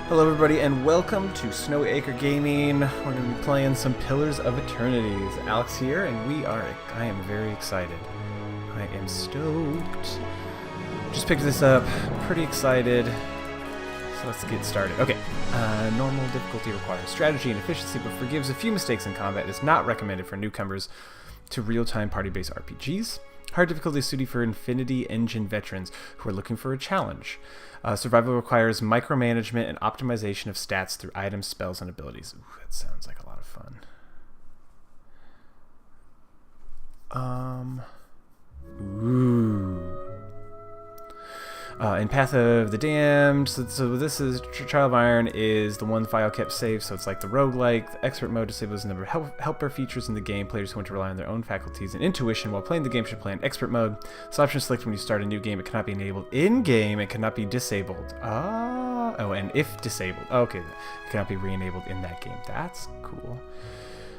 Hello everybody and welcome to Snowy Acre Gaming. We're going to be playing some Pillars of Eternities. Alex here and I am very excited. I am stoked. Just picked this up, pretty excited. So let's get started. Okay, normal difficulty requires strategy and efficiency but forgives a few mistakes in combat. It is not recommended for newcomers to real-time party-based RPGs. Hard difficulty is suited for Infinity Engine veterans who are looking for a challenge. Survival requires micromanagement and optimization of stats through items, spells, and abilities. Ooh, that sounds like a lot of fun. And Path of the Damned. So this is Trial of Iron is the one file kept safe, so it's like the roguelike. The expert mode disables a number of helper features in the game. Players who want to rely on their own faculties and intuition while playing the game should play in expert mode. This option is selected when you start a new game. It cannot be enabled in-game. It cannot be disabled. Oh, and if disabled. Okay, it cannot be re-enabled in that game. That's cool.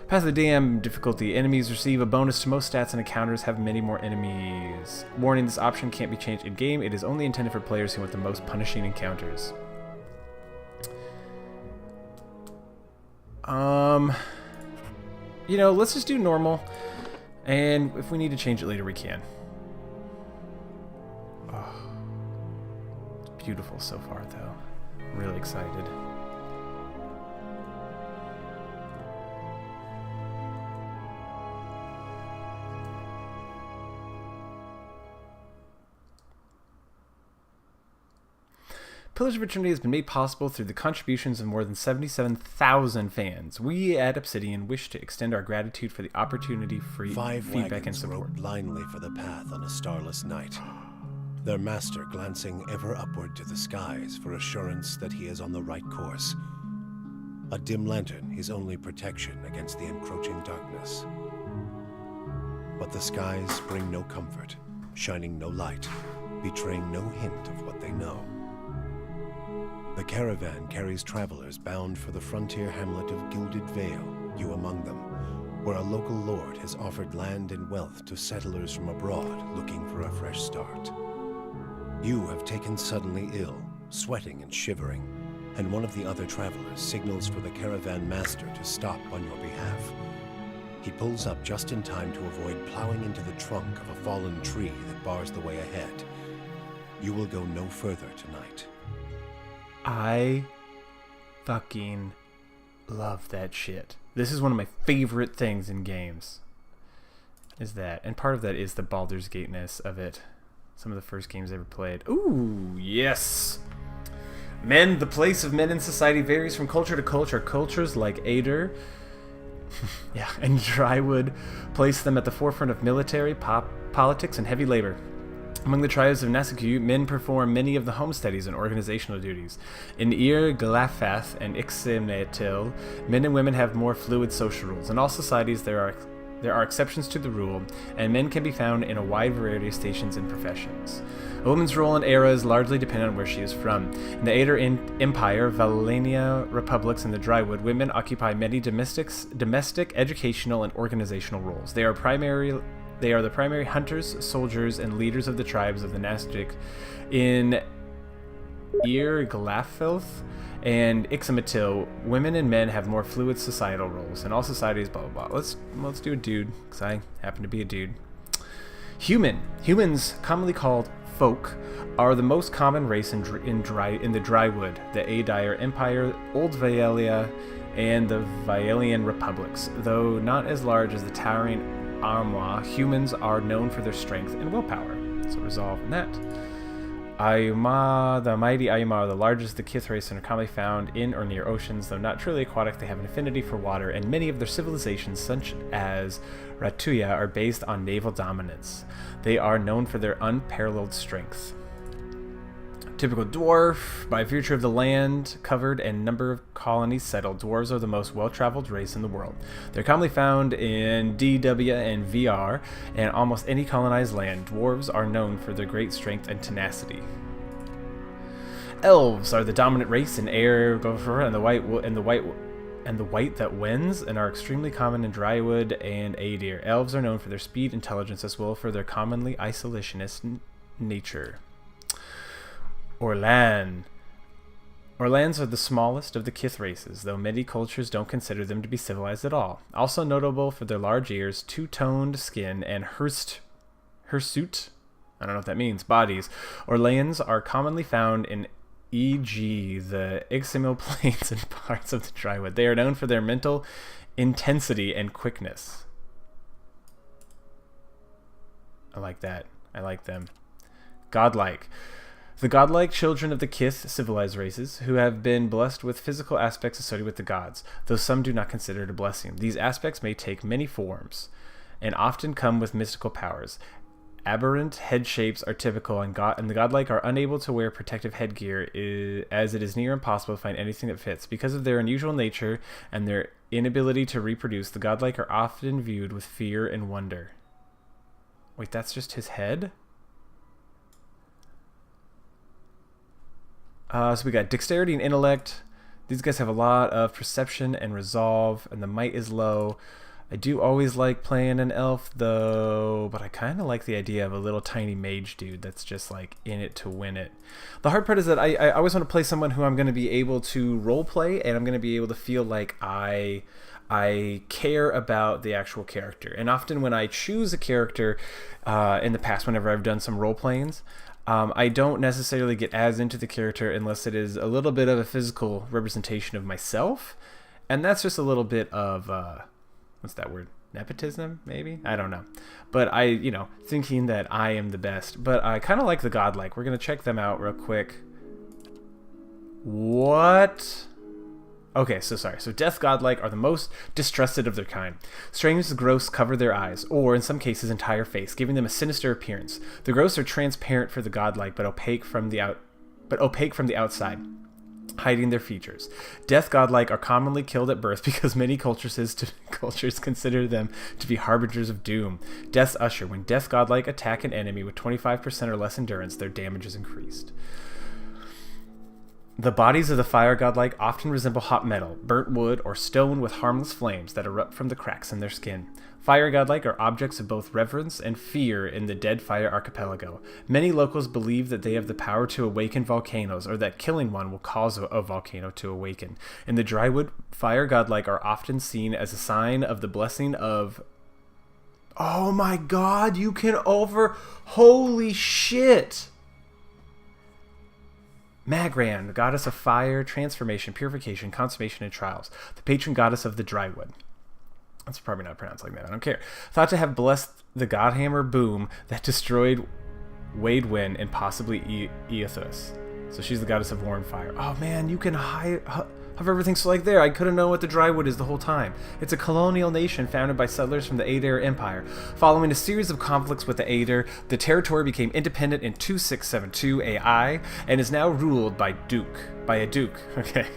Path of the Damned difficulty. Enemies receive a bonus to most stats and encounters have many more enemies. Warning, this option can't be changed in-game. It is only intended for players who want the most punishing encounters. Let's just do normal. And if we need to change it later, we can. Oh, it's beautiful so far, though. I'm really excited. Pillars of Eternity has been made possible through the contributions of more than 77,000 fans. We at Obsidian wish to extend our gratitude for the opportunity, feedback, and support. Rode blindly for the path on a starless night, their master glancing ever upward to the skies for assurance that he is on the right course. A dim lantern, his only protection against the encroaching darkness. But the skies bring no comfort, shining no light, betraying no hint of what they know. The caravan carries travelers bound for the frontier hamlet of Gilded Vale, you among them, where a local lord has offered land and wealth to settlers from abroad looking for a fresh start. You have taken suddenly ill, sweating and shivering, and one of the other travelers signals for the caravan master to stop on your behalf. He pulls up just in time to avoid plowing into the trunk of a fallen tree that bars the way ahead. You will go no further tonight. I fucking love that shit. This is one of my favorite things in games. Is that, and part of that is the Baldur's Gate-ness of it. Some of the first games I ever played. Ooh, yes! Men, the place of men in society varies from culture to culture. Cultures like AKER and Drywood place them at the forefront of military, politics, and heavy labor. Among the tribes of Nassau, men perform many of the homesteadies and organizational duties. In Glafath and Ixmetil, men and women have more fluid social rules. In all societies, there are exceptions to the rule, and men can be found in a wide variety of stations and professions. A woman's role in era is largely dependent on where she is from. In the AKER Empire, Valenia Republics, and the Drywood, women occupy many domestic, educational, and organizational roles. They are the primary hunters, soldiers, and leaders of the tribes of the Nastic. In Glafilth and Ixmetil, women and men have more fluid societal roles. In all societies, blah blah blah. Let's do a dude, because I happen to be a dude. Humans, commonly called folk, are the most common race in the Drywood, the Aedire Empire, Old Vaelia, and the Vaelian Republics. Though not as large as the towering Armois, humans are known for their strength and willpower. So resolve in that. Ayuma, the mighty Ayuma, are the largest of the Kith race and are commonly found in or near oceans. Though not truly aquatic, they have an affinity for water, and many of their civilizations, such as Ratuya, are based on naval dominance. They are known for their unparalleled strength. Typical dwarf. By virtue of the land covered and number of colonies settled, dwarves are the most well-traveled race in the world. They're commonly found in DW and VR and almost any colonized land. Dwarves are known for their great strength and tenacity. Elves are the dominant race in air, gopher, and the white that wins, and are extremely common in Drywood and Adir. Elves are known for their speed, intelligence, as well as for their commonly isolationist nature. Orlan. Orlands are the smallest of the Kith races, though many cultures don't consider them to be civilized at all. Also notable for their large ears, two-toned skin, and hirsute, I don't know what that means, bodies. Orlands are commonly found in e.g. the Iximial plains and parts of the Drywood. They are known for their mental intensity and quickness. I like that. I like them. Godlike. The godlike children of the Kith civilized races, who have been blessed with physical aspects associated with the gods, though some do not consider it a blessing. These aspects may take many forms, and often come with mystical powers. Aberrant head shapes are typical, and the godlike are unable to wear protective headgear, as it is near impossible to find anything that fits. Because of their unusual nature and their inability to reproduce, the godlike are often viewed with fear and wonder. Wait, that's just his head? So we got dexterity and intellect. These guys have a lot of perception and resolve, and the might is low. I do always like playing an elf, though, but I kind of like the idea of a little tiny mage dude that's just like in it to win it. The hard part is that I always want to play someone who I'm going to be able to role play, and I'm going to be able to feel like I care about the actual character. And often when I choose a character in the past, whenever I've done some role playings, I don't necessarily get as into the character unless it is a little bit of a physical representation of myself. And that's just a little bit of, what's that word? Nepotism, maybe? I don't know. But thinking that I am the best. But I kind of like the godlike. We're going to check them out real quick. What? Okay, so death godlike are the most distrusted of their kind. Strange growths cover their eyes, or in some cases entire face, giving them a sinister appearance. The growths are transparent for the godlike, but opaque from the outside, hiding their features. Death godlike are commonly killed at birth because many cultures consider them to be harbingers of doom. Death's usher. When death godlike attack an enemy with 25% or less endurance, their damage is increased. The bodies of the fire godlike often resemble hot metal, burnt wood, or stone with harmless flames that erupt from the cracks in their skin. Fire godlike are objects of both reverence and fear in the Dead Fire archipelago. Many locals believe that they have the power to awaken volcanoes, or that killing one will cause a volcano to awaken. In the Drywood, fire godlike are often seen as a sign of the blessing of... Oh my god, you can Holy shit! Magran, goddess of fire, transformation, purification, consummation, and trials. The patron goddess of the Drywood. That's probably not pronounced like that. I don't care. Thought to have blessed the godhammer boom that destroyed Waidwen and possibly Eothus. So she's the goddess of war and fire. Oh man, you can have everything so like there. I couldn't know what the Drywood is the whole time. It's a colonial nation founded by settlers from the AKER Empire. Following a series of conflicts with the AKER, the territory became independent in 2672 AI and is now ruled by a duke, okay,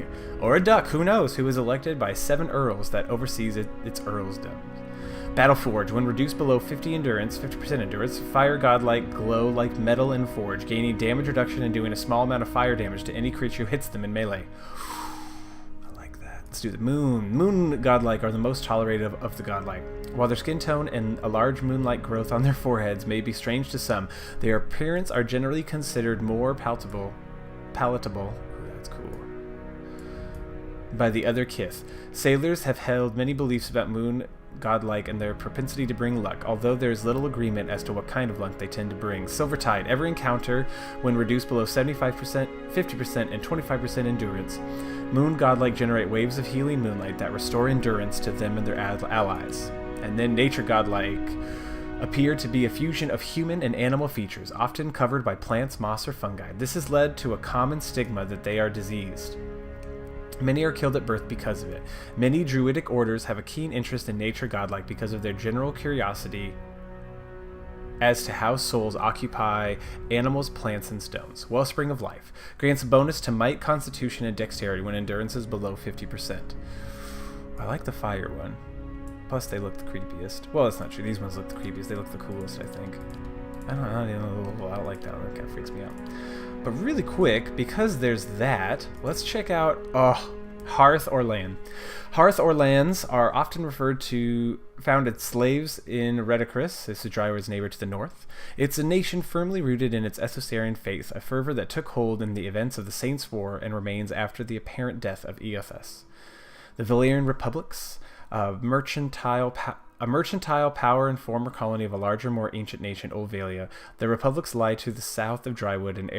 or a duck, who knows, who is elected by 7 earls that oversees its earldom. Battleforge. When reduced below 50% endurance, fire godlike glow like metal in forge, gaining damage reduction and doing a small amount of fire damage to any creature who hits them in melee. I like that. Let's do the moon. Moon godlike are the most tolerated of the godlike. While their skin tone and a large moon-like growth on their foreheads may be strange to some, their appearance are generally considered more palatable. Ooh, that's cool. By the other Kith. Sailors have held many beliefs about moon godlike and their propensity to bring luck, although there is little agreement as to what kind of luck they tend to bring. Silvertide. Every encounter, when reduced below 75%, 50%, and 25% endurance, moon godlike generate waves of healing moonlight that restore endurance to them and their allies. And then nature godlike appear to be a fusion of human and animal features, often covered by plants, moss, or fungi. This has led to a common stigma that they are diseased. Many are killed at birth because of it. Many druidic orders have a keen interest in nature godlike because of their general curiosity as to how souls occupy animals, plants, and stones. Wellspring of life. Grants a bonus to might, constitution, and dexterity when endurance is below 50%. I like the fire one. Plus they look the creepiest. Well, that's not true. These ones look the creepiest. They look the coolest, I think. I don't like that one. That kind of freaks me out. But really quick, because there's that, let's check out... Oh, Hearth or land. Hearth or lands are often found as slaves in Redicrus. This is Drywood's neighbor to the north. It's a nation firmly rooted in its Esoterian faith, a fervor that took hold in the events of the Saints' War and remains after the apparent death of Eothas. The Valyrian Republics, a mercantile power and former colony of a larger, more ancient nation, Old Valia. The republics lie to the south of Drywood and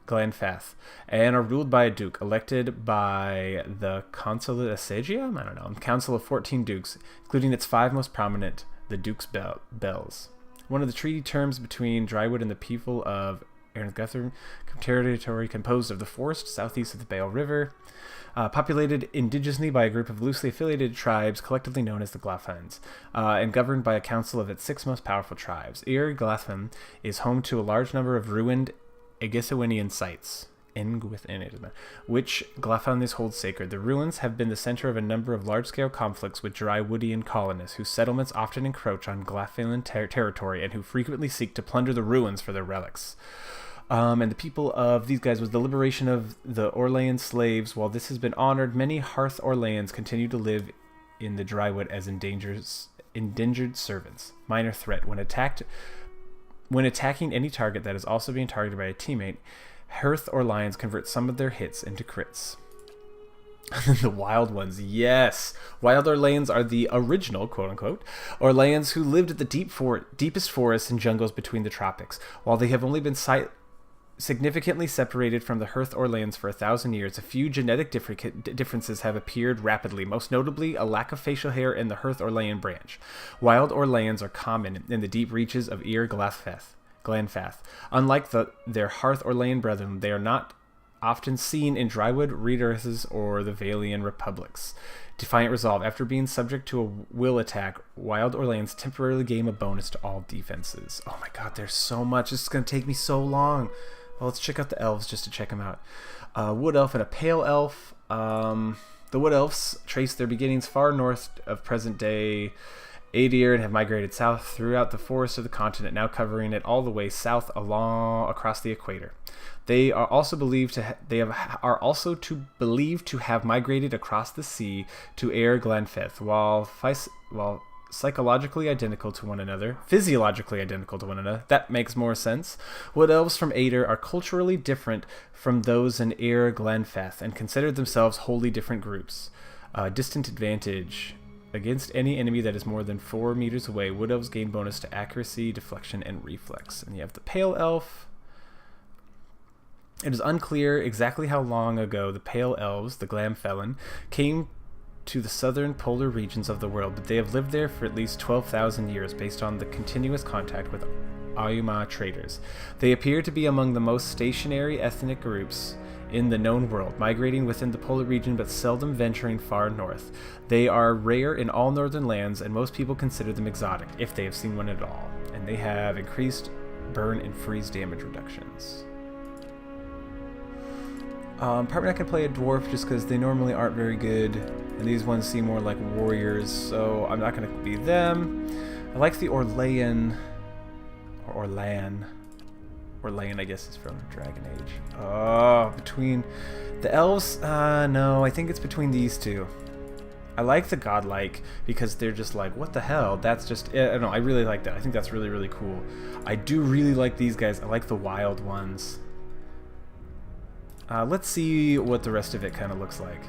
Glenfath, and are ruled by a duke, elected by the Consulate Assagium? I don't know. Council of 14 dukes, including its 5 most prominent, the Duke's Bells. One of the treaty terms between Drywood and the people of Ernguthern, territory composed of the forest southeast of the Bale River, populated indigenously by a group of loosely affiliated tribes collectively known as the Glathans, and governed by a council of its 6 most powerful tribes. Glathan is home to a large number of ruined Aegiswinian sites, which Glathanis holds sacred. The ruins have been the center of a number of large-scale conflicts with Drywoodian colonists, whose settlements often encroach on Glathalan territory and who frequently seek to plunder the ruins for their relics. And the people of these guys was the liberation of the Orlean slaves. While this has been honored, many Hearth Orleans continue to live in the Drywood as endangered servants. Minor threat. When attacking any target that is also being targeted by a teammate, Hearth or Lions convert some of their hits into crits. The wild ones, yes. Wild Orleans are the original, quote-unquote, Orleans who lived at the deepest forests and jungles between the tropics. While they have only been significantly separated from the Hearth Orleans for 1,000 years, a few genetic differences have appeared rapidly, most notably a lack of facial hair in the Hearth Orlean branch. Wild Orleans are common in the deep reaches of Glenfath. Unlike their Hearth Orlean brethren, they are not often seen in Drywood, Redicrus, or the Valian republics. Defiant Resolve. After being subject to a will attack, Wild Orleans temporarily gain a bonus to all defenses. Oh my god, there's so much. This is going to take me so long. Well, let's check out the elves just to check them out. Wood Elf and a Pale Elf. The Wood Elves trace their beginnings far north of present-day Adir and have migrated south throughout the forests of the continent, now covering it all the way south across the equator. They are also believed to have migrated across the sea to Glenfath, while physiologically identical to one another. That makes more sense. Wood Elves from Adir are culturally different from those in Glenfath and consider themselves wholly different groups. Distant advantage. Against any enemy that is more than 4 meters away, Wood Elves gain bonus to accuracy, deflection, and reflex. And you have the Pale Elf. It is unclear exactly how long ago the Pale Elves, the Glamfelon, came to the southern polar regions of the world, but they have lived there for at least 12,000 years based on the continuous contact with Ayuma traders. They appear to be among the most stationary ethnic groups in the known world, migrating within the polar region but seldom venturing far north. They are rare in all northern lands, and most people consider them exotic, if they have seen one at all. And they have increased burn and freeze damage reductions. Probably not going to play a dwarf just because they normally aren't very good, and these ones seem more like warriors, so I'm not going to be them. I like the Orlean, or Orlan. Orlean, I guess, is from Dragon Age. Oh, between the elves? No, I think it's between these two. I like the godlike because they're just like, what the hell? That's just, I don't know, I really like that. I think that's really, really cool. I do really like these guys. I like the wild ones. Let's see what the rest of it kind of looks like.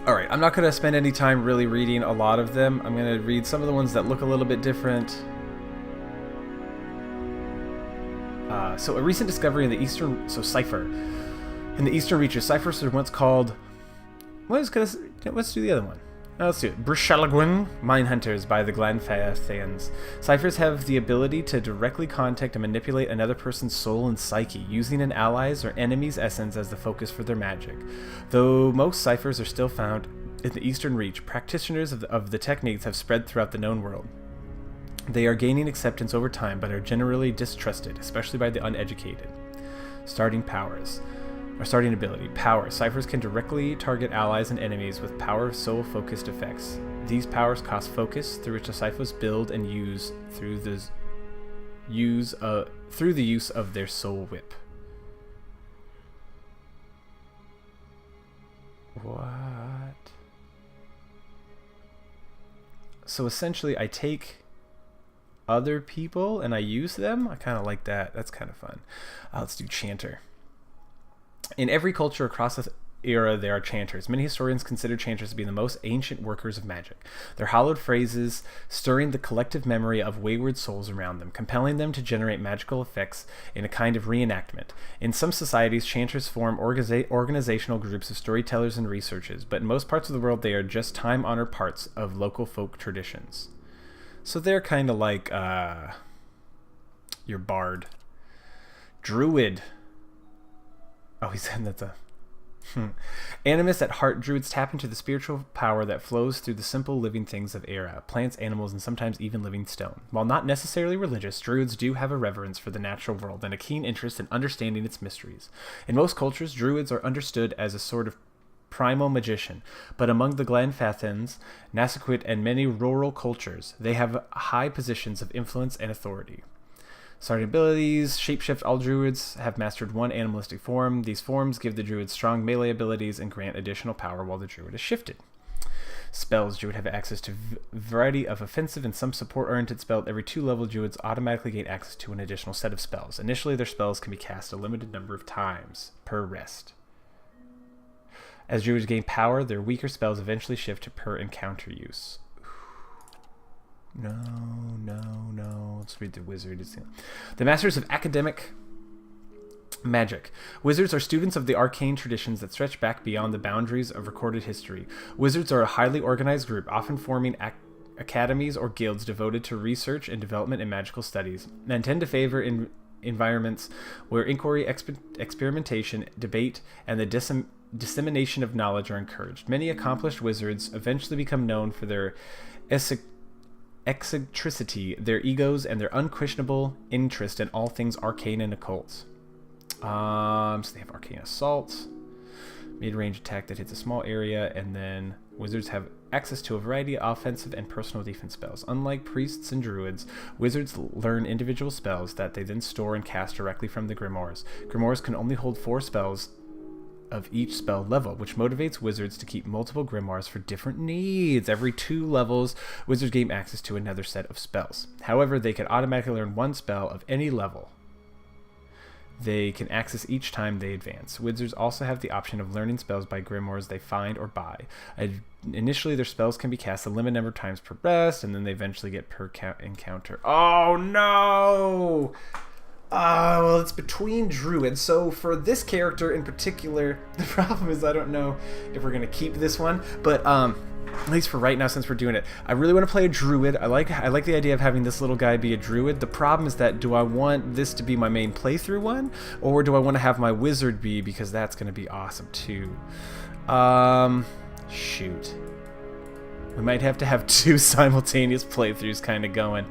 Alright, I'm not going to spend any time really reading a lot of them. I'm going to read some of the ones that look a little bit different. So a recent discovery in the eastern... So Cypher. In the eastern reaches, ciphers were once called... Let's do the other one. Let's do it. Brushalagwin, mine hunters by the Glenfathans. Ciphers have the ability to directly contact and manipulate another person's soul and psyche, using an ally's or enemy's essence as the focus for their magic. Though most ciphers are still found in the Eastern Reach, practitioners of the techniques have spread throughout the known world. They are gaining acceptance over time, but are generally distrusted, especially by the uneducated. Starting ability. Power. Ciphers can directly target allies and enemies with power soul-focused effects. These powers cost focus, through which the ciphers build and use through the use of their soul whip. So essentially, I take other people and I use them. I kind of like that. That's kind of fun. Let's do chanter. In every culture across the era, there are chanters. Many historians consider chanters to be the most ancient workers of magic. Their hallowed phrases stirring the collective memory of wayward souls around them, compelling them to generate magical effects in a kind of reenactment. In some societies, chanters form organizational groups of storytellers and researchers, but in most parts of the world, they are just time-honored parts of local folk traditions. So they're kind of like your bard. Druid. Oh, he said that's a... Animus at heart, druids tap into the spiritual power that flows through the simple living things of Era, plants, animals, and sometimes even living stone. While not necessarily religious, druids do have a reverence for the natural world and a keen interest in understanding its mysteries. In most cultures, druids are understood as a sort of primal magician, but among the Glenfathans, Nassaquit, and many rural cultures, they have high positions of influence and authority. Starting abilities, shapeshift. All druids have mastered one animalistic form. These forms give the druid strong melee abilities and grant additional power while the druid is shifted. Spells. Druid have access to a variety of offensive and some support-oriented spells. Every 2 level, druids automatically gain access to an additional set of spells. Initially, their spells can be cast a limited number of times per rest. As druids gain power, their weaker spells eventually shift to per encounter use. No. Let's read the wizard. The masters of academic magic. Wizards are students of the arcane traditions that stretch back beyond the boundaries of recorded history. Wizards are a highly organized group, often forming academies or guilds devoted to research and development in magical studies, and tend to favor environments where inquiry, experimentation, debate, and the dissemination of knowledge are encouraged. Many accomplished wizards eventually become known for their eccentricity, their egos, and their unquestionable interest in all things arcane and occult. So they have arcane assault, mid-range attack that hits a small area, and then wizards have access to a variety of offensive and personal defense spells. Unlike priests and druids, wizards learn individual spells that they then store and cast directly from the grimoires. Grimoires can only hold 4 spells of each spell level, which motivates wizards to keep multiple grimoires for different needs. Every 2 levels, wizards gain access to another set of spells. However, they can automatically learn 1 spell of any level they can access each time they advance. Wizards also have the option of learning spells by grimoires they find or buy. Initially, their spells can be cast a limited number of times per rest, and then they eventually get per encounter. Oh no! Well, it's between druids. So for this character in particular, the problem is I don't know if we're going to keep this one. But at least for right now, since we're doing it, I really want to play a druid. I like the idea of having this little guy be a druid. The problem is that do I want this to be my main playthrough one? Or do I want to have my wizard be? Because that's going to be awesome too. Shoot. We might have to have 2 simultaneous playthroughs kind of going.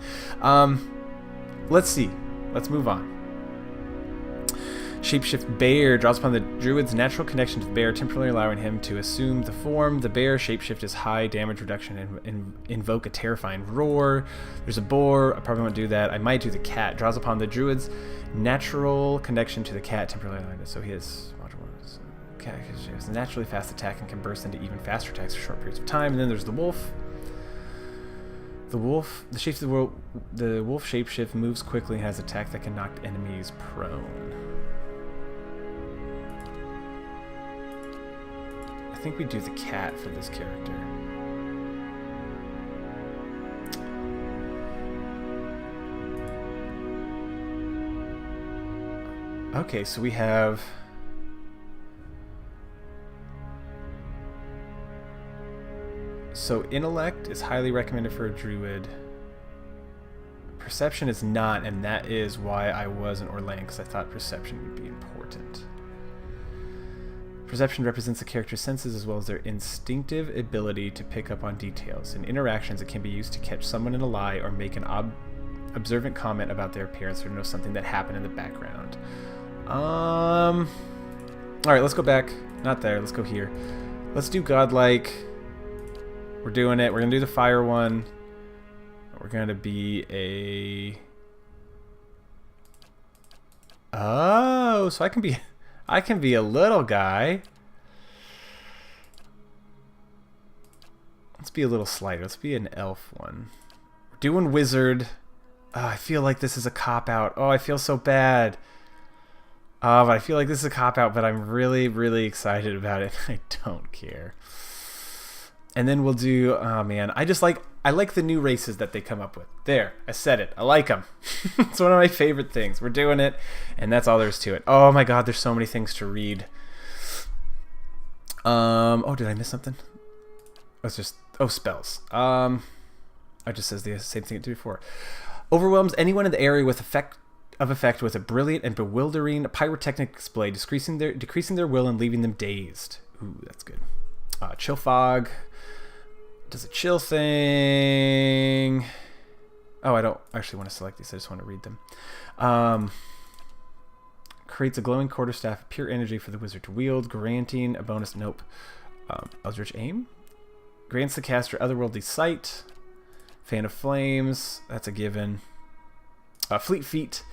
Let's see. Let's move on. Shapeshift Bear draws upon the druid's natural connection to the bear, temporarily allowing him to assume the form. The bear shapeshift is high damage reduction and invoke a terrifying roar. There's a boar. I probably won't do that. I might do the cat. Draws upon the druid's natural connection to the cat, temporarily allowing it. So he has a naturally fast attack and can burst into even faster attacks for short periods of time. And then there's the wolf. The wolf shapeshift moves quickly and has an attack that can knock enemies prone. I think we do the cat for this character. Okay, so we have... So intellect is highly recommended for a druid. Perception is not, and that is why I wasn't Orlan, because I thought perception would be important. Perception represents the character's senses as well as their instinctive ability to pick up on details. In interactions, it can be used to catch someone in a lie or make an observant comment about their appearance or know something that happened in the background. Alright, let's go back. Not there, let's go here. Let's do godlike. We're doing it. We're going to do the fire one. We're going to be a... Oh, so I can be a little guy. Let's be a little slighter. Let's be an elf one. We're doing wizard. I feel like this is a cop-out. Oh, I feel so bad. But I feel like this is a cop-out, but I'm really, really excited about it. I don't care. And then we'll do... Oh, man. I like the new races that they come up with. There. I said it. I like them. It's one of my favorite things. We're doing it, and that's all there is to it. Oh, my God. There's so many things to read. Oh, did I miss something? It's just... Oh, spells. It just says the same thing it did before. Overwhelms anyone in the area with effect with a brilliant and bewildering pyrotechnic display, decreasing their will and leaving them dazed. Ooh, that's good. Chill fog does a chill thing. Oh, I don't actually want to select these. I just want to read them. Creates a glowing quarterstaff of pure energy for the wizard to wield, granting a bonus. Nope. Eldritch aim grants the caster otherworldly sight. Fan of flames. That's a given. Fleet feet.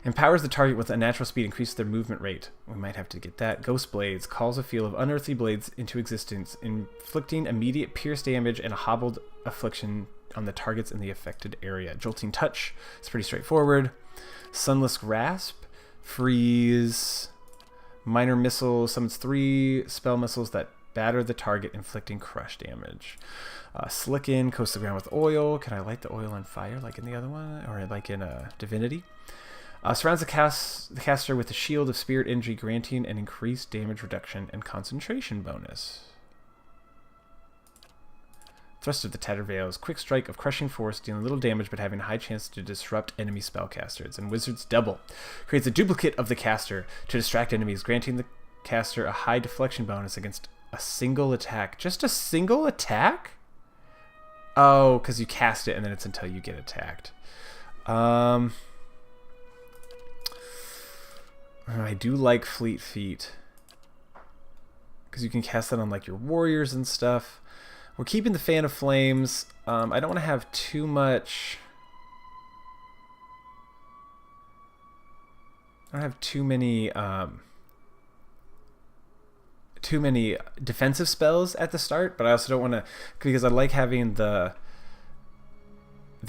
Empowers the target with a natural speed, increases their movement rate. We might have to get that. Ghost Blades. Calls a field of unearthly blades into existence, inflicting immediate pierce damage and a hobbled affliction on the targets in the affected area. Jolting Touch. It's pretty straightforward. Sunless Grasp. Freeze. Minor Missile. Summons 3 spell missiles that batter the target, inflicting crush damage. Slicken. Coats the ground with oil. Can I light the oil on fire like in the other one? Or like in Divinity? Surrounds the caster with a shield of spirit energy, granting an increased damage reduction and concentration bonus. Thrust of the Tatterveils. Quick strike of crushing force, dealing little damage but having a high chance to disrupt enemy spellcasters. And Wizard's Double. Creates a duplicate of the caster to distract enemies, granting the caster a high deflection bonus against a single attack. Just a single attack? Oh, because you cast it and then it's until you get attacked. I do like Fleet Feet, because you can cast that on like your warriors and stuff. We're keeping the Fan of Flames. I don't want to have too much... I don't have too many defensive spells at the start, but I also don't want to, because I like having the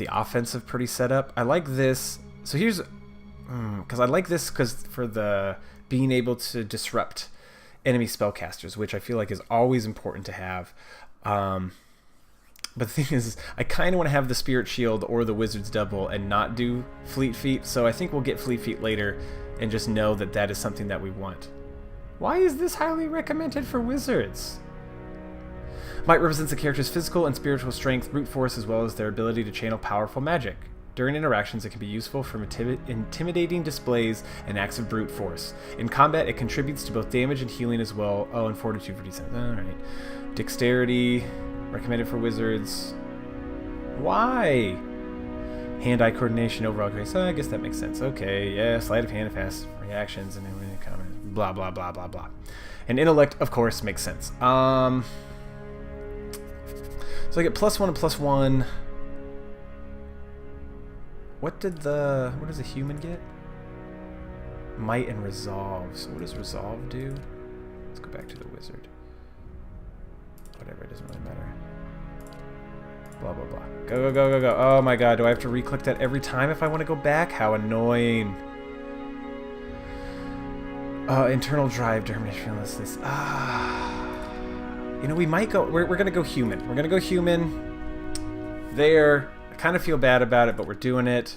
offensive pretty set up. I like this. So here's... because I like this because for the being able to disrupt enemy spellcasters, which I feel like is always important to have. But the thing is, I kind of want to have the Spirit Shield or the Wizard's Double and not do Fleet Feet, so I think we'll get Fleet Feet later and just know that that is something that we want. Why is this highly recommended for wizards? Might represents a character's physical and spiritual strength, brute force, as well as their ability to channel powerful magic. During interactions, it can be useful for intimidating displays and acts of brute force. In combat, it contributes to both damage and healing as well. Oh, and fortitude for defense. Alright. Dexterity, recommended for wizards. Why? Hand-eye coordination, overall grace. Oh, I guess that makes sense. Okay, yeah, sleight of hand, fast reactions, and then blah, blah, blah, blah, blah. And intellect, of course, makes sense. So I get +1 and +1. What does a human get? Might and resolve. So what does resolve do? Let's go back to the wizard. Whatever, it doesn't really matter. Blah, blah, blah. Go, go, go, go, go. Oh my god, do I have to re-click that every time if I want to go back? How annoying. Internal drive, determination, this. You know, we might go... We're going to go human. We're going to go human. There... I kind of feel bad about it, but we're doing it.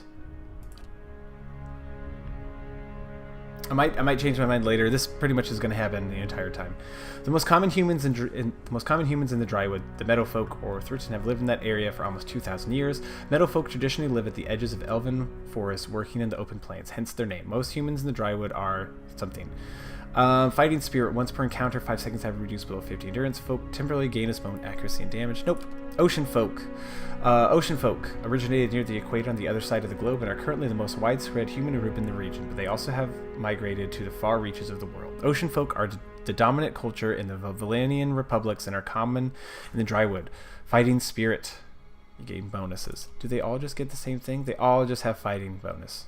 I might change my mind later. This pretty much is going to happen the entire time. The most common humans in the Drywood, the Meadowfolk or Thurton, have lived in that area for almost 2,000 years. Meadowfolk traditionally live at the edges of elven forests, working in the open plains, hence their name. Most humans in the Drywood are something. Fighting Spirit, once per encounter, 5 seconds have reduced below 50 endurance. Folk temporarily gain a moment accuracy and damage. Nope. Ocean Folk. Ocean Folk originated near the equator on the other side of the globe and are currently the most widespread human group in the region, but they also have migrated to the far reaches of the world. Ocean Folk are the dominant culture in the Valanian republics and are common in the Drywood. Fighting Spirit. You gain bonuses. Do they all just get the same thing? They all just have fighting bonus.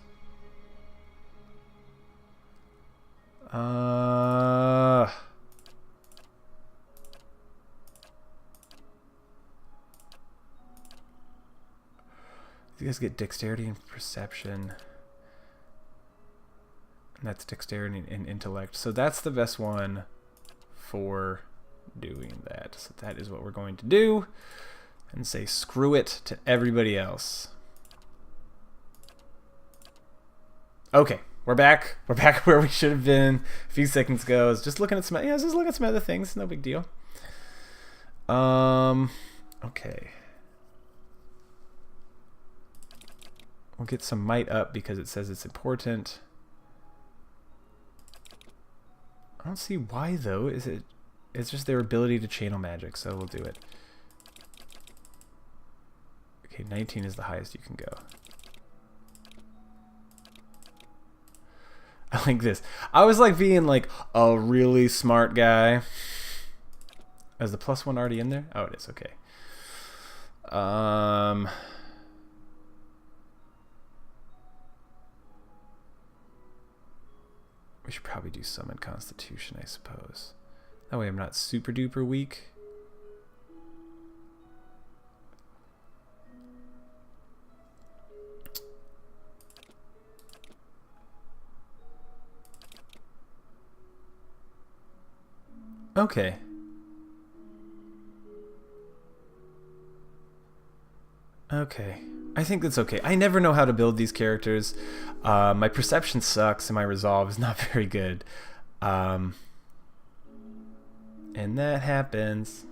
You guys get dexterity and perception. And that's dexterity and intellect. So that's the best one for doing that. So that is what we're going to do. And say screw it to everybody else. Okay, we're back. We're back where we should have been a few seconds ago. I was just looking at some, just looking at some other things. No big deal. Okay. We'll get some might up because it says it's important. I don't see why though. It's just their ability to channel magic, so we'll do it. Okay, 19 is the highest you can go. I like this. I was like being like a really smart guy. Is the +1 already in there? Oh, it is. Okay. We should probably do summon Constitution, I suppose. That way I'm not super duper weak. Okay. Okay. I think that's okay. I never know how to build these characters. My perception sucks and my resolve is not very good. And that happens.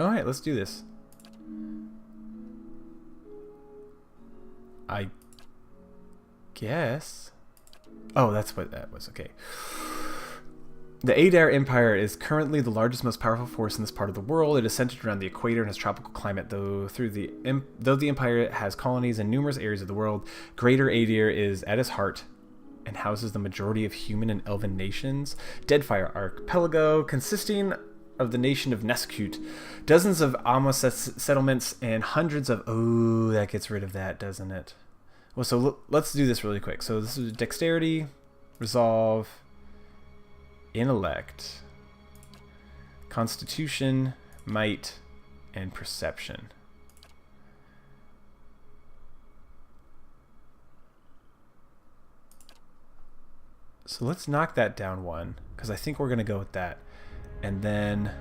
Alright, let's do this. I guess. Oh, that's what that was. Okay. The AKER Empire is currently the largest, most powerful force in this part of the world. It is centered around the equator and has tropical climate, though the Empire has colonies in numerous areas of the world. Greater AKER is at its heart and houses the majority of human and elven nations. Deadfire Archipelago, consisting of the nation of Neskut, dozens of Amos settlements, and hundreds of... Oh, that gets rid of that, doesn't it? Well, so let's do this really quick. So this is dexterity, resolve... intellect, constitution, might, and perception. So let's knock that down one, because I think we're going to go with that. And then,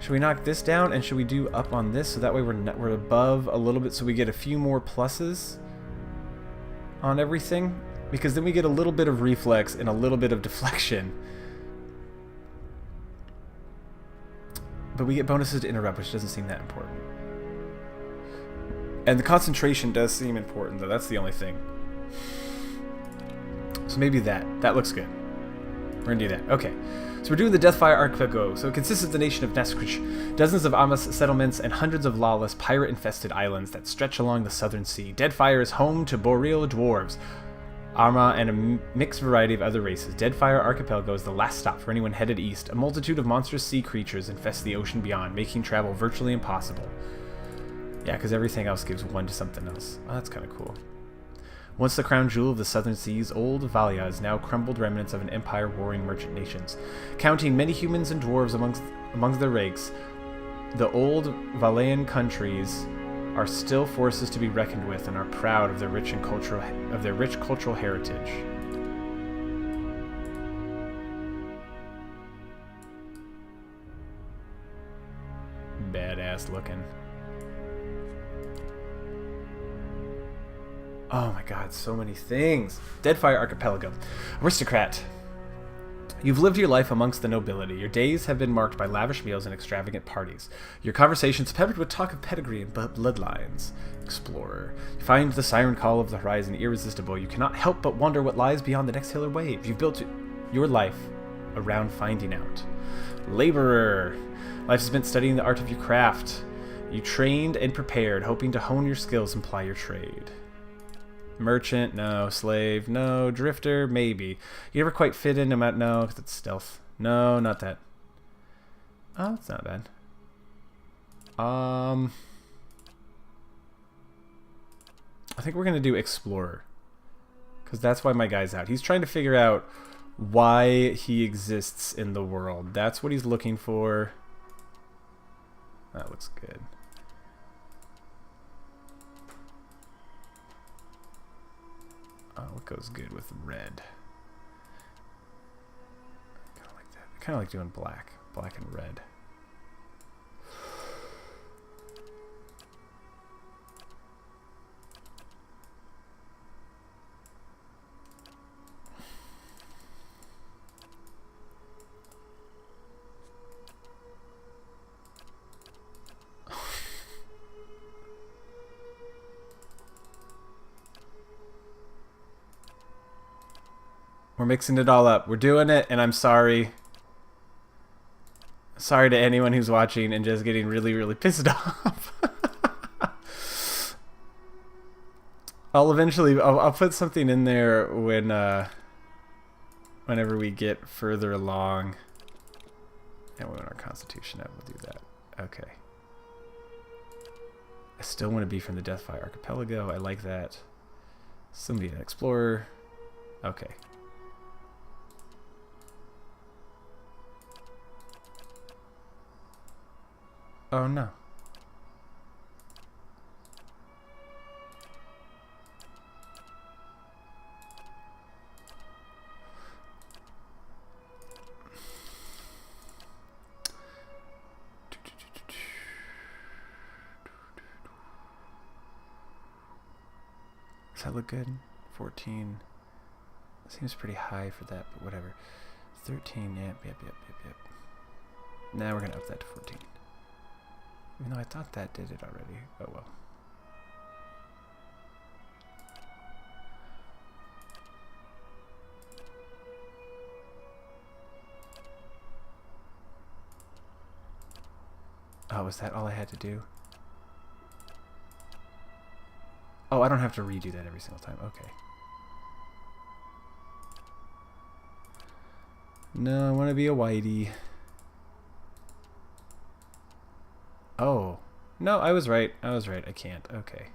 should we knock this down, and should we do up on this, so that way we're above a little bit, so we get a few more pluses on everything? Because then we get a little bit of reflex and a little bit of deflection. But we get bonuses to interrupt, which doesn't seem that important. And the concentration does seem important, though. That's the only thing. So maybe that. That looks good. We're going to do that. Okay. So we're doing the Deathfire Archipelago. So it consists of the nation of Neskrish, dozens of Amos settlements, and hundreds of lawless, pirate-infested islands that stretch along the southern sea. Deadfire is home to boreal dwarves, Arma, and a mixed variety of other races. Deadfire Archipelago is the last stop for anyone headed east. A multitude of monstrous sea creatures infest the ocean beyond, making travel virtually impossible. Yeah, because everything else gives 1 to something else. Oh, that's kind of cool. Once the crown jewel of the southern seas, old Valia is now crumbled remnants of an empire warring merchant nations. Counting many humans and dwarves amongst their ranks, the old Valayan countries are still forces to be reckoned with and are proud of their rich cultural heritage. Badass looking. Oh my god, so many things. Deadfire Archipelago. Aristocrat. You've lived your life amongst the nobility. Your days have been marked by lavish meals and extravagant parties. Your conversations peppered with talk of pedigree and bloodlines. Explorer. You find the siren call of the horizon irresistible. You cannot help but wonder what lies beyond the next hill or wave. You've built your life around finding out. Laborer. Life is spent studying the art of your craft. You trained and prepared, hoping to hone your skills and ply your trade. Merchant, no. Slave, no. Drifter, maybe. You never quite fit in, no matter. No, because it's stealth. No, not that. Oh, that's not bad. I think we're gonna do Explorer, because that's why my guy's out. He's trying to figure out why he exists in the world. That's what he's looking for. That looks good. Oh, what goes good with red? Kind of like that. I kind of like doing black and red. We're mixing it all up. We're doing it, and I'm sorry. Sorry to anyone who's watching and just getting really, really pissed off. I'll put something in there whenever we get further along. And when our Constitution up, we'll do that. Okay. I still want to be from the Deathfire Archipelago. I like that. Still be an explorer. Okay. Oh no. Does that look good? 14. Seems pretty high for that, but whatever. 13, yep. Now we're gonna up that to 14. Even though I thought that did it already. Oh well. Oh, was that all I had to do? Oh, I don't have to redo that every single time. Okay. No, I want to be a whitey. Oh. No, I was right. I can't. Okay.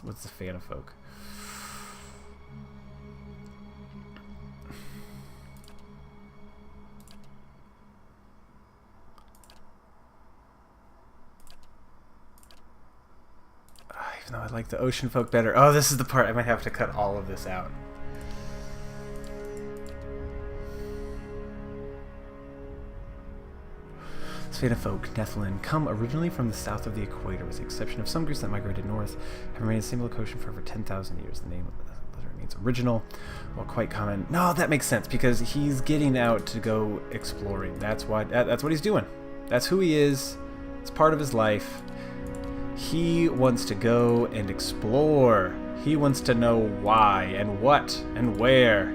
What's the fan of folk? Even though I like the ocean folk better. Oh, this is the part I might have to cut all of this out. Folk, Nephilim, come originally from the south of the equator, with the exception of some groups that migrated north, have remained in the same location for over 10,000 years. The name of the letter means original, while quite common. No, that makes sense, because he's getting out to go exploring. That's what he's doing. That's who he is. It's part of his life. He wants to go and explore. He wants to know why, and what, and where.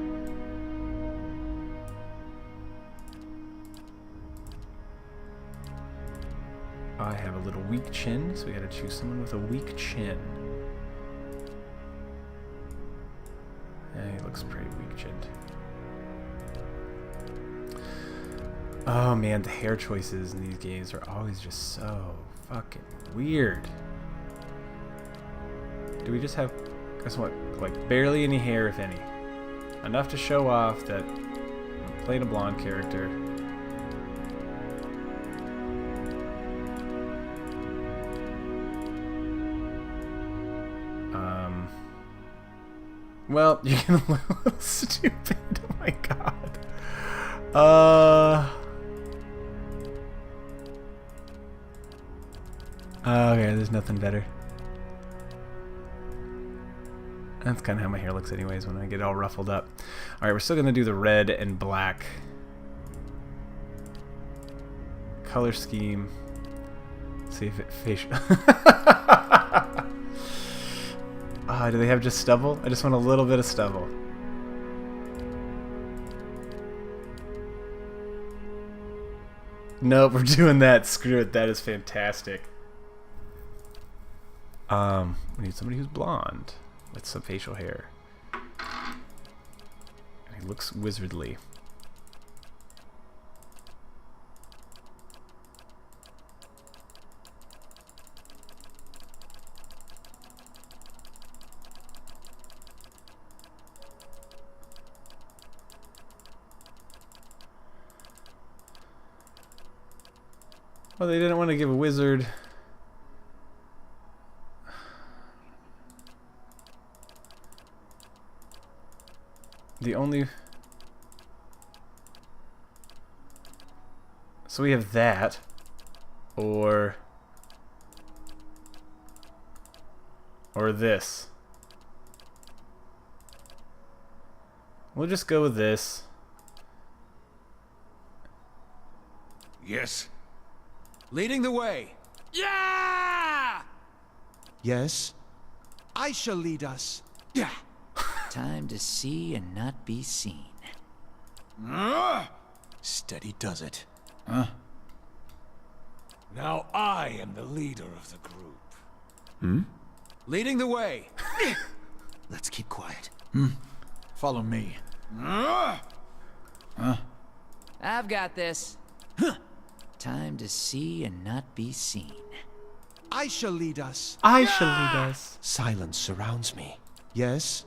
I have a little weak chin, so we gotta choose someone with a weak chin. Yeah, he looks pretty weak-chinned. Oh man, the hair choices in these games are always just so fucking weird. Do we just have, guess what, like barely any hair, if any? Enough to show off that I'm playing a blonde character. Well, you're gonna look a little stupid. Oh my god. Okay, there's nothing better. That's kind of how my hair looks anyways when I get all ruffled up. Alright, we're still gonna do the red and black color scheme. See if it facial. Do they have just stubble? I just want a little bit of stubble. Nope, we're doing that. Screw it. That is fantastic. We need somebody who's blonde with some facial hair. And he looks wizardly. Well, they didn't want to give a wizard... The only... So we have that. Or this. We'll just go with this. Yes. Leading the way. Yeah! Yes, I shall lead us. Yeah. Time to see and not be seen. Steady does it. Now I am the leader of the group. Leading the way. Let's keep quiet. Follow me. I've got this. Time to see and not be seen. I shall lead us. I shall lead us. Silence surrounds me. Yes,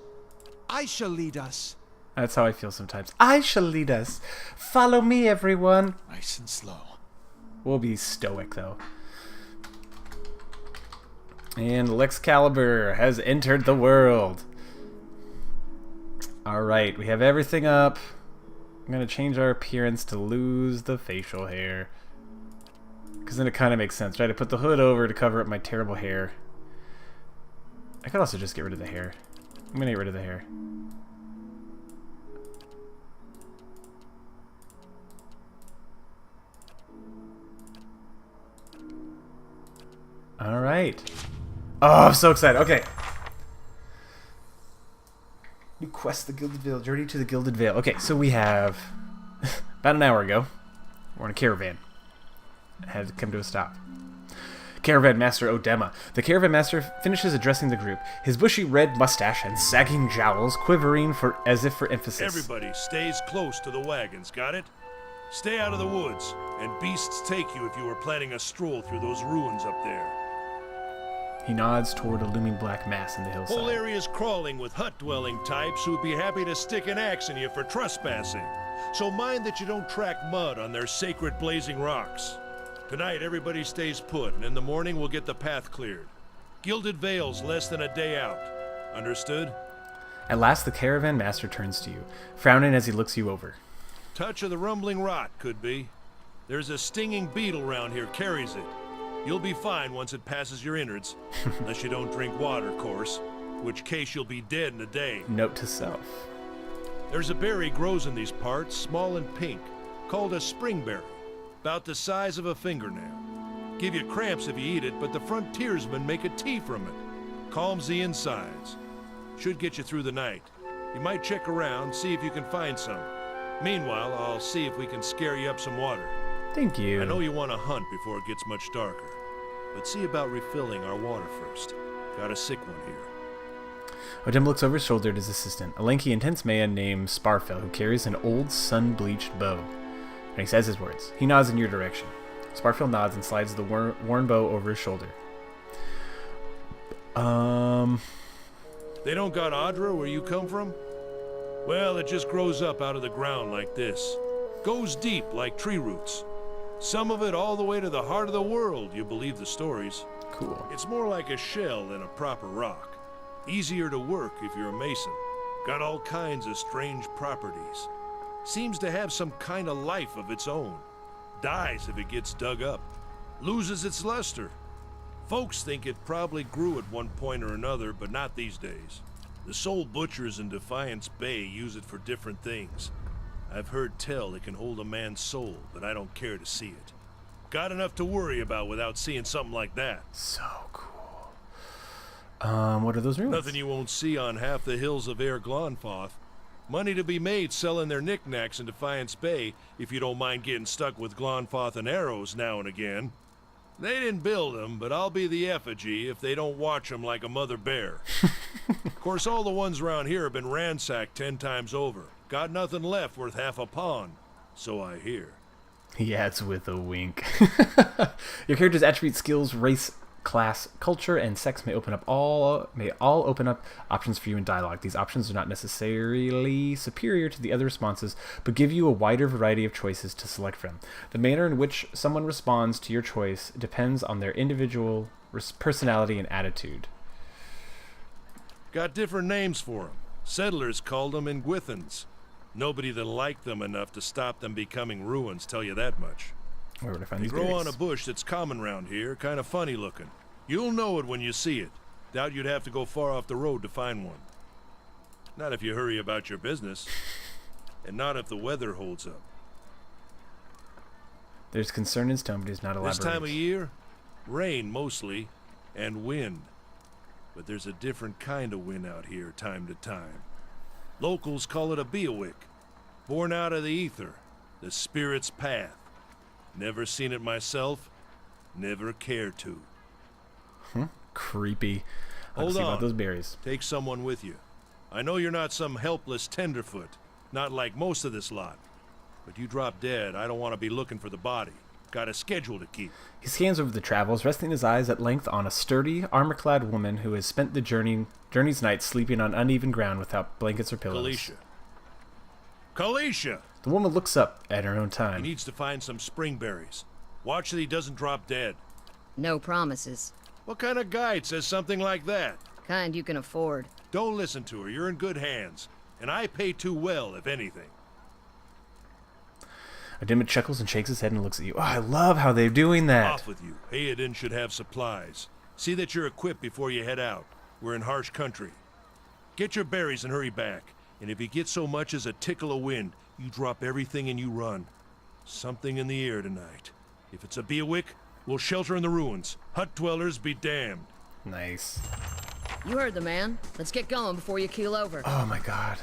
I shall lead us. That's how I feel sometimes. I shall lead us. Follow me, everyone. Nice and slow. We'll be stoic, though. And Lexcalibur has entered the world. Alright, we have everything up. I'm going to change our appearance to lose the facial hair. Because then it kind of makes sense, right? I put the hood over to cover up my terrible hair. I could also just get rid of the hair. I'm going to get rid of the hair. Alright. Oh, I'm so excited. Okay. New quest, the Gilded Veil. Journey to the Gilded Veil. Okay, so we have... about an hour ago, we're in a caravan. It had to come to a stop. Caravan Master Odema. The Caravan Master finishes addressing the group, his bushy red mustache and sagging jowls quivering as if for emphasis. Everybody stays close to the wagons, got it? Stay out of the woods, and beasts take you if you are planning a stroll through those ruins up there. He nods toward a looming black mass in the hillside. Whole area's crawling with hut-dwelling types who'd be happy to stick an axe in you for trespassing. So mind that you don't track mud on their sacred blazing rocks. Tonight, everybody stays put, and in the morning we'll get the path cleared. Gilded Vale's less than a day out. Understood? At last, the Caravan Master turns to you, frowning as he looks you over. Touch of the rumbling rot, could be. There's a stinging beetle round here carries it. You'll be fine once it passes your innards. Unless you don't drink water, of course. In which case you'll be dead in a day. Note to self. There's a berry grows in these parts, small and pink, called a springberry. About the size of a fingernail. Give you cramps if you eat it, but the frontiersmen make a tea from it. Calms the insides. Should get you through the night. You might check around, see if you can find some. Meanwhile, I'll see if we can scare you up some water. Thank you. I know you want to hunt before it gets much darker, but see about refilling our water first. Got a sick one here. Odem looks over his shoulder at his assistant, a lanky, intense man named Sparfell, who carries an old, sun-bleached bow. And he says his words. He nods in your direction. Sparfell nods and slides the worn bow over his shoulder. They don't got Adra where you come from? Well, it just grows up out of the ground like this. Goes deep like tree roots. Some of it all the way to the heart of the world, you believe the stories. Cool. It's more like a shell than a proper rock. Easier to work if you're a mason. Got all kinds of strange properties. Seems to have some kind of life of its own. Dies if it gets dug up. Loses its luster. Folks think it probably grew at one point or another, but not these days. The soul butchers in Defiance Bay use it for different things. I've heard tell it can hold a man's soul, but I don't care to see it. Got enough to worry about without seeing something like that. So cool. What are those ruins? Nothing you won't see on half the hills of Air Glonfoth. Money to be made selling their knickknacks in Defiance Bay if you don't mind getting stuck with Glonfoth and arrows now and again. They didn't build them, but I'll be the effigy if they don't watch them like a mother bear. Of course, all the ones around here have been ransacked 10 times over. Got nothing left worth half a pawn, so I hear. He adds with a wink. Your character's attribute, skills, race, class, culture, and sex may all open up options for you in dialogue. These options are not necessarily superior to the other responses, but give you a wider variety of choices to select from. The manner in which someone responds to your choice depends on their individual personality and attitude. Got different names for them. Settlers called them Ingwithans. Nobody that liked them enough to stop them becoming ruins, tell you that much. Where would I find They these grow berries? on a bush that's common round here, kind of funny looking. You'll know it when you see it. Doubt you'd have to go far off the road to find one. Not if you hurry about your business. And not if the weather holds up. There's concern in his tone, but he's not elaborating. This time of year, rain mostly, and wind. But there's a different kind of wind out here time to time. Locals call it a beawick, born out of the ether, the spirit's path. Never seen it myself, never care to. Creepy. Hold See on. about those berries. Take someone with you. I know you're not some helpless tenderfoot, not like most of this lot. But you drop dead, I don't want to be looking for the body. Got a schedule to keep. He scans over the travels, resting his eyes at length on a sturdy, armor-clad woman who has spent the journey's night sleeping on uneven ground without blankets or pillows. Kalisha. Kalisha! The woman looks up at her own He time. needs to find some springberries. Watch that he doesn't drop dead. No promises. What kind of guide says something like that? Kind you can afford. Don't listen to her. You're in good hands. And I pay too well, if anything. Adima chuckles and shakes his head and looks at you. Oh, I love how they're doing that. Off with you. Hayadin should have supplies. See that you're equipped before you head out. We're in harsh country. Get your berries and hurry back. And if you get so much as a tickle of wind, you drop everything and you run. Something in the air tonight. If it's a beawick, we'll shelter in the ruins. Hut dwellers be damned. Nice. You heard the man. Let's get going before you keel over. Oh my god.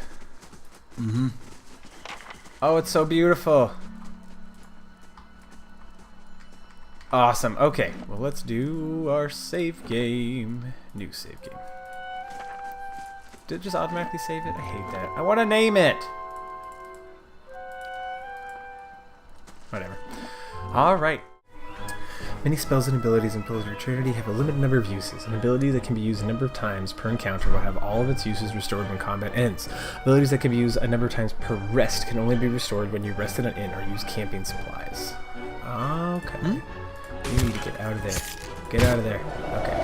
Oh, it's so beautiful. Awesome. Okay, well, let's do our save game. New save game. Did it just automatically save it? I hate that. I want to name it. Whatever. All right. Many spells and abilities in Pillars of Eternity have a limited number of uses. An ability that can be used a number of times per encounter will have all of its uses restored when combat ends. Abilities that can be used a number of times per rest can only be restored when you rest in an inn or use camping supplies. Okay. You need to get out of there. Get out of there. Okay.